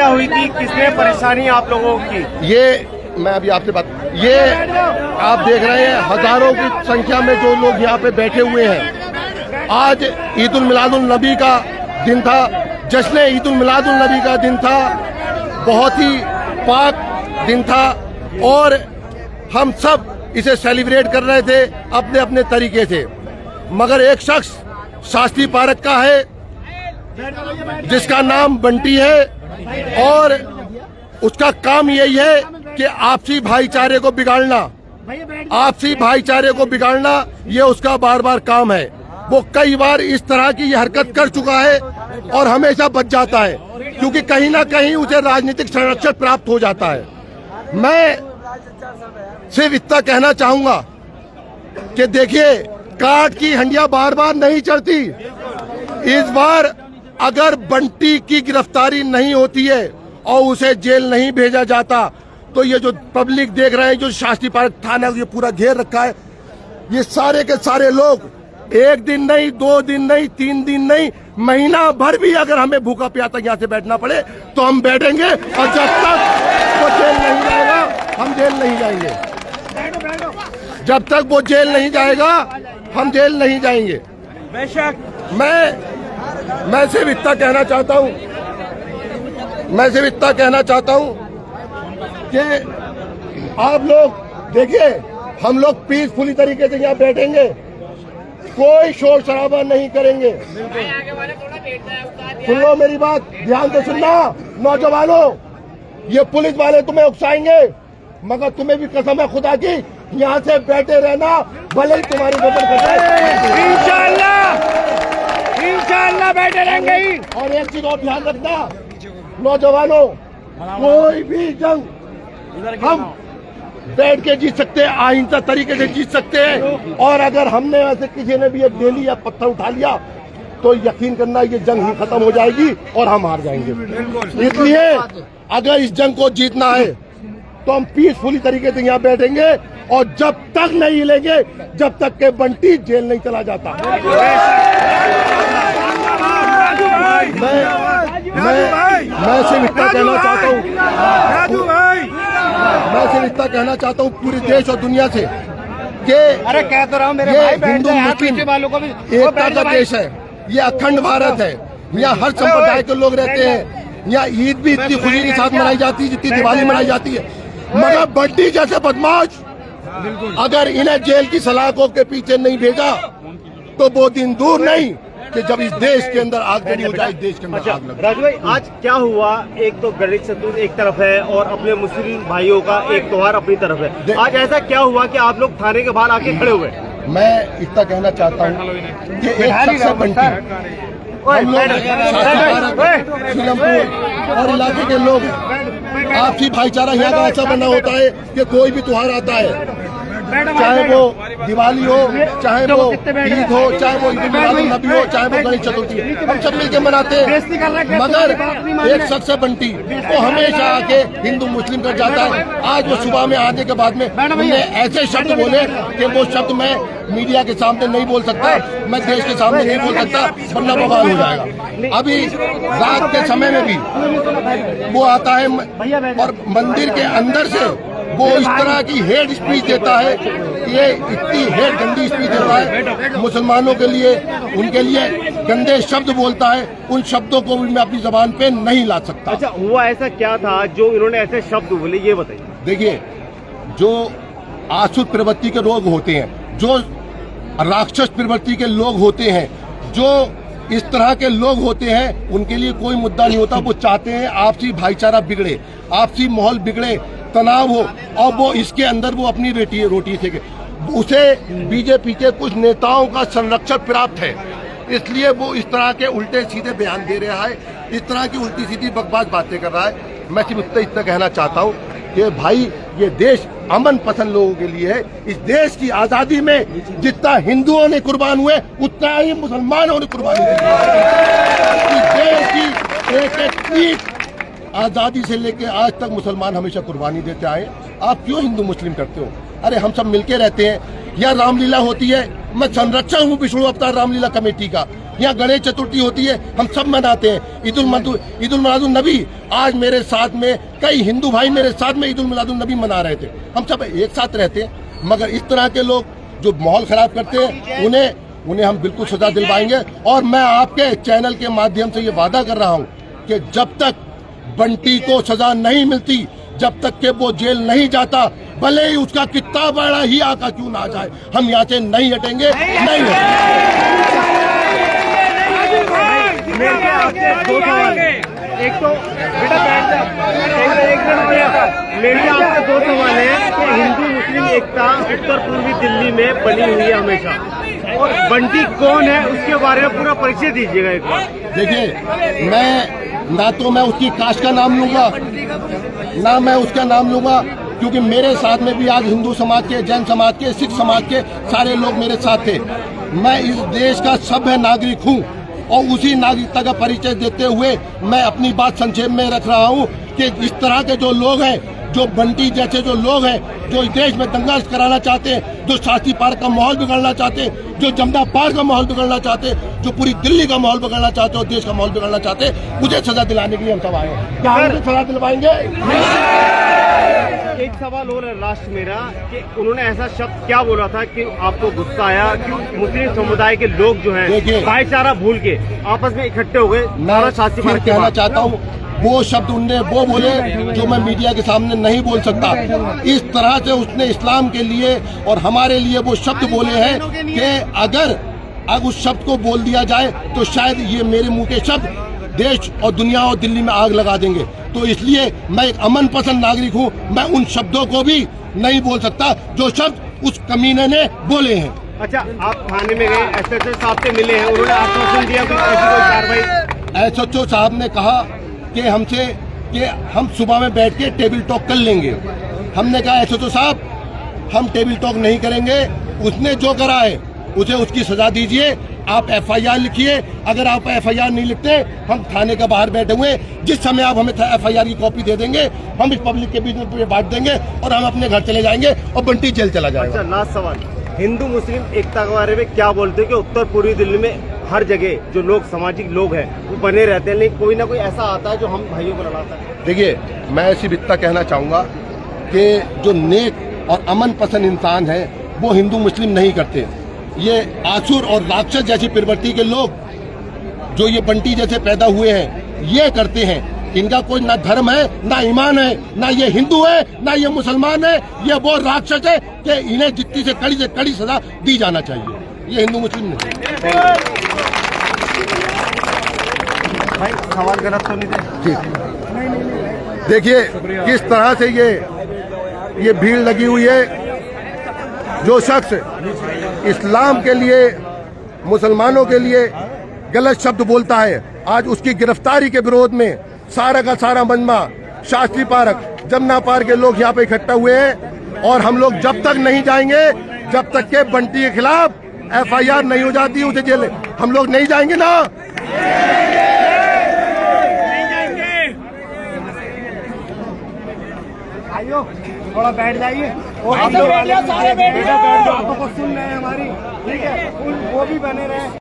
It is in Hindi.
क्या हुई थी, किसने परेशानी आप लोगों की? ये मैं अभी आपसे बात, ये आप देख रहे हैं हजारों की संख्या में जो लोग यहाँ पे बैठे हुए हैं। आज ईद उल मिलादुल नबी का दिन था, जश्न ईद उल मिलादुल नबी का दिन था, बहुत ही पाक दिन था और हम सब इसे सेलिब्रेट कर रहे थे अपने अपने तरीके से। मगर एक शख्स शास्त्री पार्क का है जिसका नाम बंटी है और उसका काम यही है कि आपसी भाईचारे को बिगाड़ना, आपसी भाईचारे को बिगाड़ना ये उसका बार बार काम है। वो कई बार इस तरह की ये हरकत कर चुका है और हमेशा बच जाता है क्योंकि कहीं ना कहीं उसे राजनीतिक संरक्षण प्राप्त हो जाता है। मैं सिर्फ इतना कहना चाहूंगा कि देखिए, काट की हंडिया बार बार नहीं चढ़ती। इस बार अगर बंटी की गिरफ्तारी नहीं होती है और उसे जेल नहीं भेजा जाता तो ये जो पब्लिक देख रहे हैं, जो शास्त्री पार्क थाना ये पूरा घेर रखा है, ये सारे के सारे लोग एक दिन नहीं, 2 दिन नहीं, 3 दिन नहीं, महीना भर भी अगर हमें भूखा प्यासा यहाँ से बैठना पड़े तो हम बैठेंगे और जब तक वो जेल नहीं जाएगा हम जेल नहीं जाएंगे। जब तक वो जेल नहीं जाएगा हम जेल नहीं जाएंगे। बेशक मैं सिर्फ इतना कहना चाहता हूँ, मैं सिर्फ इतना कहना चाहता हूँ कि आप लोग देखिए, हम लोग पीसफुली तरीके से यहाँ बैठेंगे, कोई शोर शराबा नहीं करेंगे। सुन लो मेरी बात, ध्यान से सुनना नौजवानों, ये पुलिस वाले तुम्हें उकसाएंगे मगर तुम्हें भी कसम है खुदा की, यहाँ से बैठे रहना भले ही तुम्हारी बदल इंशाअल्लाह बैठे रहेंगे ही। और एक चीज और ध्यान रखना नौजवानों, कोई भी जंग हम बैठ के जीत सकते हैं, आहिस्ता तरीके से जीत सकते हैं। और अगर हमने ऐसे किसी ने भी एक डेली या पत्थर उठा लिया तो यकीन करना ये जंग ही खत्म हो जाएगी और हम हार जाएंगे। इसलिए अगर इस जंग को जीतना है तो हम पीसफुली तरीके से यहाँ बैठेंगे और जब तक नहीं हिलेंगे जब तक के बंटी जेल नहीं चला जाता। मैं सिर्फ इतना कहना चाहता हूँ, मैं सिर्फ इतना कहना चाहता हूँ पूरे देश और दुनिया से कि अरे कह तो रहा हूं मेरे ये भाई, हिंदू मुस्लिम वालों को भी एकता का देश है, ये अखंड भारत है। यहाँ हर संप्रदाय के लोग रहते हैं। यहाँ ईद भी इतनी खुशी के साथ मनाई जाती है जितनी दिवाली मनाई जाती है। मगर बंटी जैसे बदमाश अगर इन्हें जेल की सलाखों के पीछे नहीं भेजा तो वो दिन दूर नहीं कि जब इस देश के अंदर आग लगी हो जाए, देश के अंदर आग लगे। राजू भाई, आज क्या हुआ? एक तो गणेश चतुर्थी एक तरफ है और अपने मुस्लिम भाइयों का एक त्योहार अपनी तरफ है। आज ऐसा क्या हुआ कि आप लोग थाने के बाहर आके खड़े हुए? मैं इतना कहना चाहता हूँ कि एक शख्स है बंटी, हम लोग सीलमपुर और इलाके के लोग आपसी भाईचारा यहाँ का ऐसा बना होता है कि कोई भी त्योहार आता है, चाहे वो दिवाली हो, चाहे वो ईद हो, चाहे वो ईद उल मिलादुल नबी हो, चाहे वो गणेश चतुर्थी हो, हम सब मिलकर मनाते हैं। मगर एक शख्स है बंटी, वो हमेशा आके हिंदू मुस्लिम कर जाता है। आज वो सुबह में आने के बाद में उन्होंने ऐसे शब्द बोले कि वो शब्द मैं मीडिया के सामने नहीं बोल सकता, मैं देश के सामने नहीं बोल सकता वरना बवाल हो जाएगा। अभी रात के समय में भी वो आता है और मंदिर के अंदर से वो इस तरह की हेट स्पीच देता है, ये इतनी हेट गंदी स्पीच देता है मुसलमानों के लिए, उनके लिए गंदे शब्द बोलता है। उन शब्दों को भी मैं अपनी जबान पे नहीं ला सकता। अच्छा, हुआ ऐसा क्या था जो इन्होंने ऐसे शब्द बोले, ये बताइए। देखिए, जो आसुर प्रवृत्ति के लोग होते हैं, जो राक्षस प्रवृत्ति के लोग होते हैं, जो इस तरह के लोग होते हैं, उनके लिए कोई मुद्दा नहीं होता। वो चाहते हैं आपसी भाईचारा बिगड़े, आपसी माहौल बिगड़े, तनाव हो और वो इसके अंदर वो अपनी रोटी सेके। उसे बीजेपी के कुछ नेताओं का संरक्षण प्राप्त है, इसलिए वो इस तरह के उल्टे सीधे बयान दे रहा है, इस तरह की उल्टी सीधी बकवास बातें कर रहा है। मैं सिर्फ इतना कहना चाहता हूँ कि भाई, ये देश अमन पसंद लोगों के लिए है। इस देश की आजादी में जितना हिंदुओं ने कुर्बान हुए उतना ही मुसलमानों ने कुर्बानी दी। इस देश की एक एक ईंट आजादी से लेकर आज तक मुसलमान हमेशा कुर्बानी देते आए। आप क्यों हिंदू मुस्लिम करते हो? अरे हम सब मिलके रहते हैं। या रामलीला होती है, मैं संरक्षक हूँ विष्णु अवतार रामलीला कमेटी का। यहाँ गणेश चतुर्थी होती है, हम सब मनाते हैं। ईद उल मिलादुन नबी, आज मेरे साथ में कई हिंदू भाई मेरे साथ में ईद उल मिलादुन नबी मना रहे थे। हम सब एक साथ रहते हैं, मगर इस तरह के लोग जो माहौल खराब करते हैं उन्हें हम बिल्कुल सजा दिलवाएंगे। और मैं आपके चैनल के माध्यम से ये वादा कर रहा हूँ कि जब तक बंटी को सजा नहीं मिलती, जब तक के वो जेल नहीं जाता, भले ही उसका कितना बड़ा ही आका क्यों ना आ जाए, हम यहाँ से नहीं हटेंगे, नहीं हटेंगे। मेरे आपसे दो सवाल हैं। एक तो बेटा बैठ जा, एक मिनट भैया, मेरे आपसे दो सवाल है कि हिंदू मुस्लिम एकता उत्तर पूर्वी दिल्ली में बनी हुई है हमेशा, और बंटी कौन है उसके बारे में पूरा परिचय दीजिएगा एक बार। देखिए, मैं उसकी कास्ट का नाम लूंगा, ना मैं उसका नाम लूंगा, क्योंकि मेरे साथ में भी आज हिंदू समाज के, जैन समाज के, सिख समाज के सारे लोग मेरे साथ थे। मैं इस देश का सभ्य नागरिक हूँ और उसी नागरिकता का परिचय देते हुए मैं अपनी बात संक्षेप में रख रहा हूँ कि इस तरह के जो लोग हैं, जो बंटी जैसे जो लोग हैं, जो इस देश में दंगा कराना चाहते हैं, जो शास्त्री पार्क का माहौल बिगड़ना चाहते हैं, जो जमुना पार्क का माहौल बिगड़ना चाहते हैं, जो पूरी दिल्ली का माहौल बिगड़ना चाहते हैं और देश का माहौल बिगड़ना चाहते हैं, मुझे सजा दिलाने के लिए हम सब आए हैं। क्या हम सजा दिलवाएंगे? एक सवाल और है लास्ट मेरा, कि उन्होंने ऐसा शब्द क्या बोला था कि आपको गुस्सा आया? क्यों मुस्लिम समुदाय के लोग जो हैं भाईचारा भूल के आपस में इकट्ठे हो गए? मैं कहना चाहता हूँ, वो शब्द उनने वो बोले जो मैं मीडिया के सामने नहीं बोल सकता। इस तरह से उसने इस्लाम के लिए और हमारे लिए वो शब्द बोले हैं कि अगर उस शब्द को बोल दिया जाए तो शायद ये मेरे मुंह के शब्द देश और दुनिया और दिल्ली में आग लगा देंगे। तो इसलिए मैं एक अमन पसंद नागरिक हूँ, मैं उन शब्दों को भी नहीं बोल सकता जो शब्द उस कमीने ने बोले हैं। अच्छा, आप थाने में गए, एसएचओ साहब से मिले हैं, उन्होंने आश्वासन दिया कि ऐसी कोई कार्रवाई? एसएचओ साहब ने कहा कि हमसे कि हम सुबह में बैठ के टेबल टॉक कर लेंगे। हमने कहा एसएचओ साहब, हम टेबल टॉक नहीं करेंगे, उसने जो करा है उसे उसकी सजा दीजिए, आप एफआईआर लिखिए। अगर आप एफआईआर नहीं लिखते, हम थाने के बाहर बैठे हुए, जिस समय आप हमें एफआईआर की कॉपी दे देंगे, हम इस पब्लिक के बीच में बांट देंगे और हम अपने घर चले जाएंगे और बंटी जेल चला जाएगा। अच्छा, लास्ट सवाल, हिंदू मुस्लिम एकता के बारे में क्या बोलते हैं कि उत्तर पूर्वी दिल्ली में हर जगह जो लोग सामाजिक लोग हैं वो बने रहते हैं, लेकिन कोई ना कोई ऐसा आता है जो हम भाइयों को लड़ाता है? देखिए, मैं सिर्फ इतना कहना चाहूँगा कि जो नेक और अमन पसंद इंसान है वो हिंदू मुस्लिम नहीं करते। ये आसुर और राक्षस जैसी प्रवृत्ति के लोग जो ये बंटी जैसे पैदा हुए हैं ये करते हैं। इनका कोई ना धर्म है, ना ईमान है, ना ये हिंदू है, ना ये मुसलमान है, ये वो राक्षस है कि इन्हें जितनी से कड़ी सजा दी जाना चाहिए। ये हिंदू मुस्लिम नहीं। भाई सवाल गलत तो नहीं थे? ठीक, देखिए किस तरह से ये भीड़ लगी हुई है। जो शख्स इस्लाम के लिए, मुसलमानों के लिए गलत शब्द बोलता है, आज उसकी गिरफ्तारी के विरोध में सारा का सारा मजमा, शास्त्री पार्क, जमुना पार्क के लोग यहाँ पे इकट्ठा हुए हैं। और हम लोग जब तक नहीं जाएंगे, जब तक के बंटी के खिलाफ एफआईआर नहीं हो जाती उसे जेल, हम लोग नहीं जाएंगे ना। आइयो, थोड़ा बैठ जाइए और आप लोग सारे बैठ जाओ, आपको सुन रहे हैं हमारी, ठीक है, वो भी बने रहे।